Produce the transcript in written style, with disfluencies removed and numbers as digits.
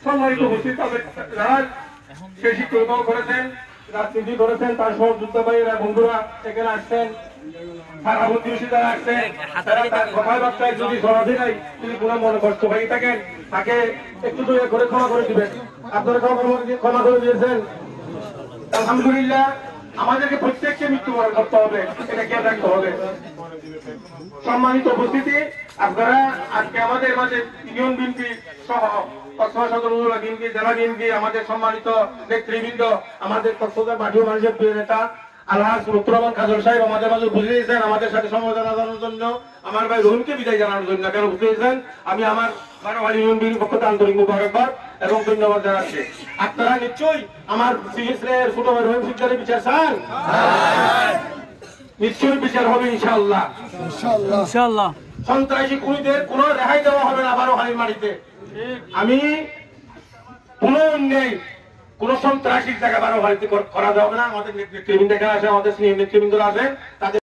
সম্মানিত উপস্থিত সে শিক্ষকতাও করেছেন, রাজনীতি করেছেন, তার সহযোদ্ধা ভাইয়েরা বন্ধুরা এখানে আসছেন, সারা প্রতিবেশী যারা আসছেন, তারা তার কথাবার্তায় যদি সরাধি নাই, যদি কোনো মনে কষ্ট হয়ে থাকেন, তাকে একটু দয়া করে ক্ষমা করে দিবেন। আপনারা ক্ষমা করে দিয়েছেন, আলহামদুলিল্লাহ। আমাদেরকে প্রত্যেককে মৃত্যুবরণ করতে হবে, এটা খেয়াল রাখতে হবে। সম্মানিত উপস্থিতি, আপনারা আজকে আমাদের মাঝে ইউনিয়ন বিএনপি সহ বিএনপি, জেলা বিএনপি, আমাদের সম্মানিত নেতৃবৃন্দ, আমাদের কক্সবাজার মাঠীয় মানুষের প্রিয় নেতা আলহাজ লুৎফর রহমান খাজল সাহেব আমাদের মাঝে উপস্থিত হয়েছেন, আমাদের সাথে সমবেদনা জানানোর জন্য, আমার ভাই রহিমকে বিদায় জানানোর জন্য কেন উপস্থিত হয়েছেন। আমি আমার বারোয়ারি ইউনিয়ন বিএনপির পক্ষ থেকে আন্তরিক মুবারকবাদ এবং ধন্যবাদ জানাচ্ছি। আপনারা নিশ্চয়ই আমার সিরিজের ছোট ভাই রহিম সিকদারের বিচার চান, নিশ্চয়ই বিচার হবে ইনশাআল্লাহ। ইনশাআল্লাহ সন্ত্রাসী খুনিদের কোনো রেহাই দেওয়া হবে না বারোয়ারির মাটিতে। আমি কোনো অন্যায়, কোন সন্ত্রাসীর জায়গা বারোয়ারিতে করা যাবে না। আমাদের নেতৃবৃন্দ এখানে আসে, আমাদের সিনিয়র নেতৃবৃন্দরা আসেন, তাদের